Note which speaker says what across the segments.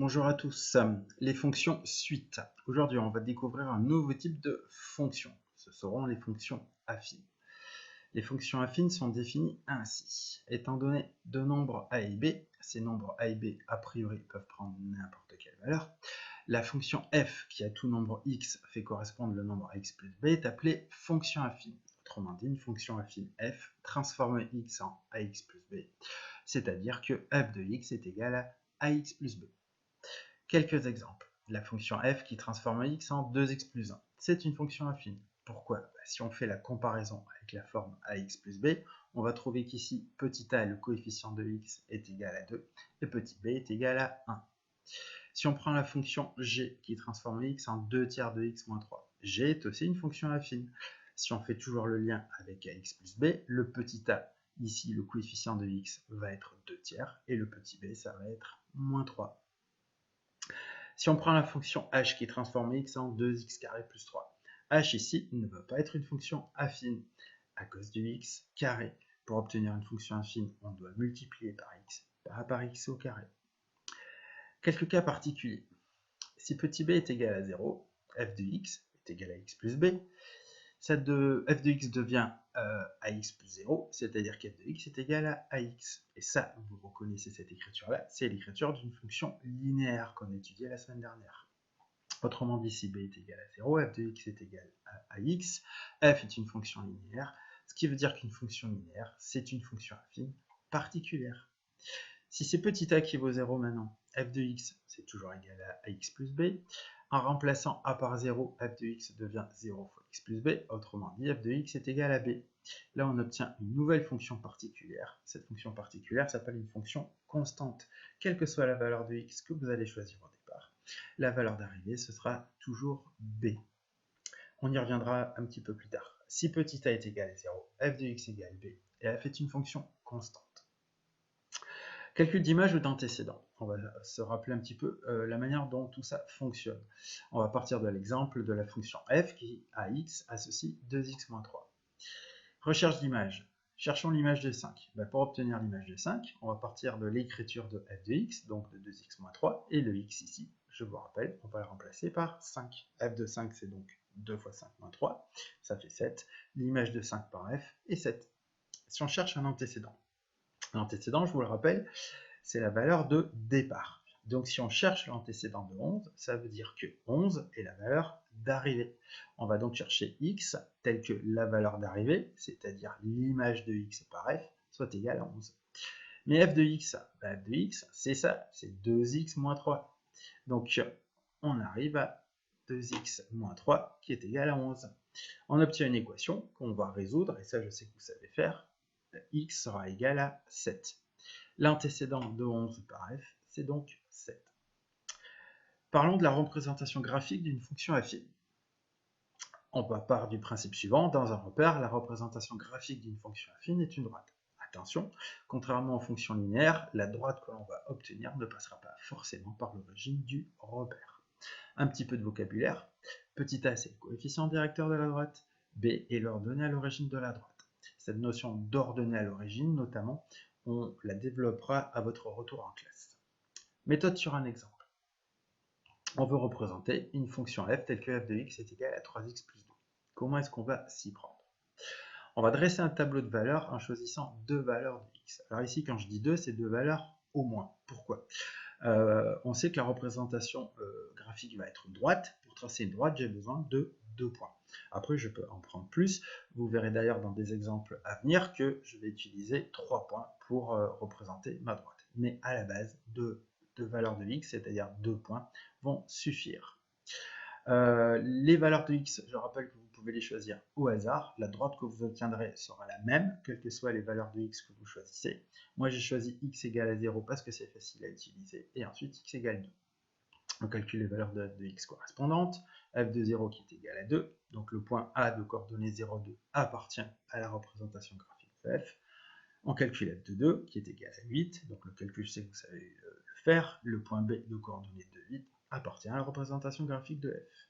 Speaker 1: Bonjour à tous, les fonctions suite. Aujourd'hui, on va découvrir un nouveau type de fonction. Ce seront les fonctions affines. Les fonctions affines sont définies ainsi. Étant donné deux nombres a et b, ces nombres a et b a priori peuvent prendre n'importe quelle valeur. La fonction f qui a tout nombre x fait correspondre le nombre x plus b est appelée fonction affine. Autrement dit, une fonction affine f transforme x en ax plus b, c'est-à-dire que f de x est égal à ax plus b. Quelques exemples. La fonction f qui transforme x en 2x plus 1. C'est une fonction affine. Pourquoi? Si on fait la comparaison avec la forme ax plus b, on va trouver qu'ici, petit a, le coefficient de x, est égal à 2, et petit b est égal à 1. Si on prend la fonction g qui transforme x en 2 tiers de x moins 3, g est aussi une fonction affine. Si on fait toujours le lien avec ax plus b, le petit a, ici, le coefficient de x, va être 2 tiers, et le petit b, ça va être moins 3. Si on prend la fonction h qui transforme x en 2x carré plus 3, h ici ne va pas être une fonction affine à cause du x carré. Pour obtenir une fonction affine, on doit multiplier par x au carré. Quelques cas particuliers. Si petit b est égal à 0, f de x est égal à x plus b, f de x devient ax plus 0, c'est-à-dire qu'f de x est égal à ax. Et ça, vous reconnaissez cette écriture-là, c'est l'écriture d'une fonction linéaire qu'on a étudiée la semaine dernière. Autrement dit, si b est égal à 0, f de x est égal à ax, f est une fonction linéaire, ce qui veut dire qu'une fonction linéaire, c'est une fonction affine particulière. Si c'est petit a qui vaut 0 maintenant, f de x, c'est toujours égal à ax plus b. En remplaçant a par 0, f de x devient 0 fois x plus b. Autrement dit, f de x est égal à b. Là, on obtient une nouvelle fonction particulière. Cette fonction particulière s'appelle une fonction constante. Quelle que soit la valeur de x que vous allez choisir au départ, la valeur d'arrivée, ce sera toujours b. On y reviendra un petit peu plus tard. Si petit a est égal à 0, f de x égale b, et f est une fonction constante. Calcul d'image ou d'antécédent. On va se rappeler un petit peu la manière dont tout ça fonctionne. On va partir de l'exemple de la fonction f qui, à x, associe 2x moins 3. Recherche d'image. Cherchons l'image de 5. Pour obtenir l'image de 5, on va partir de l'écriture de f de x, donc de 2x moins 3, et le x ici, je vous rappelle, on va le remplacer par 5. f de 5, c'est donc 2 fois 5 moins 3, ça fait 7. L'image de 5 par f est 7. Si on cherche un antécédent, l'antécédent, je vous le rappelle, c'est la valeur de départ. Donc si on cherche l'antécédent de 11, ça veut dire que 11 est la valeur d'arrivée. On va donc chercher x tel que la valeur d'arrivée, c'est-à-dire l'image de x par f, soit égale à 11. Mais f de x, c'est ça, c'est 2x moins 3. Donc on arrive à 2x moins 3 qui est égal à 11. On obtient une équation qu'on va résoudre, et ça je sais que vous savez faire. X sera égal à 7. L'antécédent de 11 par f, c'est donc 7. Parlons de la représentation graphique d'une fonction affine. On part du principe suivant, dans un repère, la représentation graphique d'une fonction affine est une droite. Attention, contrairement aux fonctions linéaires, la droite que l'on va obtenir ne passera pas forcément par l'origine du repère. Un petit peu de vocabulaire. Petit a, c'est le coefficient directeur de la droite. B est l'ordonnée à l'origine de la droite. Cette notion d'ordonnée à l'origine, notamment, on la développera à votre retour en classe. Méthode sur un exemple. On veut représenter une fonction f telle que f de x est égal à 3x plus 2. Comment est-ce qu'on va s'y prendre? On va dresser un tableau de valeurs en choisissant deux valeurs de x. Alors ici, quand je dis 2, c'est deux valeurs au moins. Pourquoi? On sait que la représentation graphique va être droite. Pour tracer une droite, j'ai besoin de 2 points. Après, je peux en prendre plus. Vous verrez d'ailleurs dans des exemples à venir que je vais utiliser 3 points pour représenter ma droite. Mais à la base, deux valeurs de x, c'est-à-dire 2 points, vont suffire. Les valeurs de x, je rappelle que vous pouvez les choisir au hasard. La droite que vous obtiendrez sera la même, quelles que soient les valeurs de x que vous choisissez. Moi, j'ai choisi x égale à 0 parce que c'est facile à utiliser, et ensuite x égale 2. On calcule les valeurs de x correspondantes, f de 0 qui est égal à 2, donc le point A de coordonnées 0, 2 appartient à la représentation graphique de f. On calcule f de 2 qui est égal à 8, donc le calcul c'est que vous savez le faire. Le point B de coordonnées de 8 appartient à la représentation graphique de f.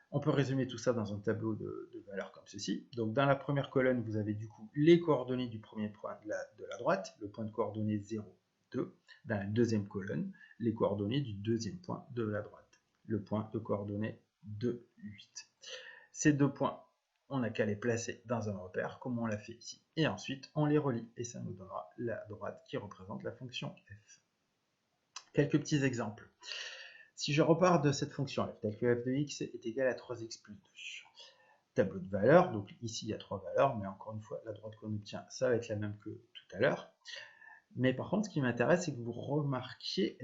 Speaker 1: On peut résumer tout ça dans un tableau de valeurs comme ceci. Donc dans la première colonne, vous avez du coup les coordonnées du premier point de la droite, le point de coordonnées 0, 2, dans la deuxième colonne, les coordonnées du deuxième point de la droite, le point de coordonnées 2, 8. Ces deux points, on n'a qu'à les placer dans un repère, comme on l'a fait ici, et ensuite on les relie, et ça nous donnera la droite qui représente la fonction f. Quelques petits exemples. Si je repars de cette fonction f, telle que f de x est égal à 3x plus 2, tableau de valeurs, donc ici il y a 3 valeurs, mais encore une fois, la droite qu'on obtient, ça va être la même que tout à l'heure. Mais par contre, ce qui m'intéresse, c'est que vous remarquiez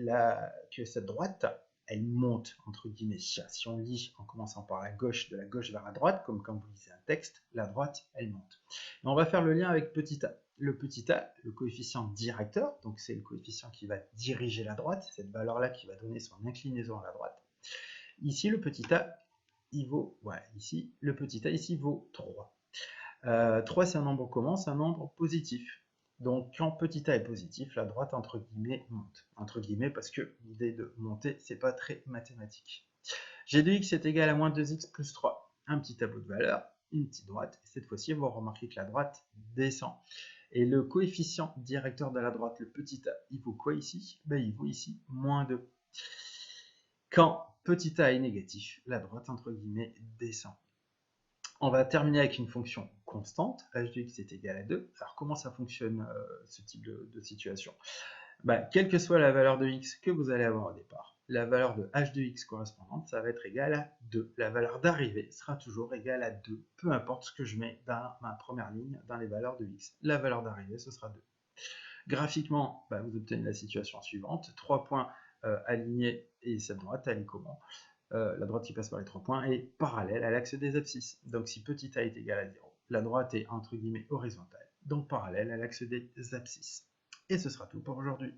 Speaker 1: que cette droite, elle monte, entre guillemets. Si on lit en commençant par la gauche, de la gauche vers la droite, comme quand vous lisez un texte, la droite, elle monte. Et on va faire le lien avec petit a. Le petit a, le coefficient directeur, donc c'est le coefficient qui va diriger la droite, c'est cette valeur-là qui va donner son inclinaison à la droite. Ici, le petit a, il vaut, voilà, ici, le petit a, ici, vaut 3. 3, c'est un nombre commun, c'est un nombre positif. Donc, quand petit a est positif, la droite, entre guillemets, monte. Entre guillemets, parce que l'idée de monter, c'est pas très mathématique. G de x est égal à moins 2x plus 3. Un petit tableau de valeurs, une petite droite. Et cette fois-ci, vous remarquez que la droite descend. Et le coefficient directeur de la droite, le petit a, il vaut quoi ici? Ben, il vaut ici moins 2. Quand petit a est négatif, la droite, entre guillemets, descend. On va terminer avec une fonction constante, h de x est égal à 2. Alors comment ça fonctionne ce type de situation? Quelle que soit la valeur de x que vous allez avoir au départ, la valeur de h de x correspondante, ça va être égal à 2. La valeur d'arrivée sera toujours égale à 2, peu importe ce que je mets dans ma première ligne, dans les valeurs de x. La valeur d'arrivée, ce sera 2. Graphiquement, vous obtenez la situation suivante, 3 points alignés et cette droite, elle est comment? La droite qui passe par les 3 points est parallèle à l'axe des abscisses. Donc si petit a est égal à 0, la droite est entre guillemets horizontale, donc parallèle à l'axe des abscisses. Et ce sera tout pour aujourd'hui.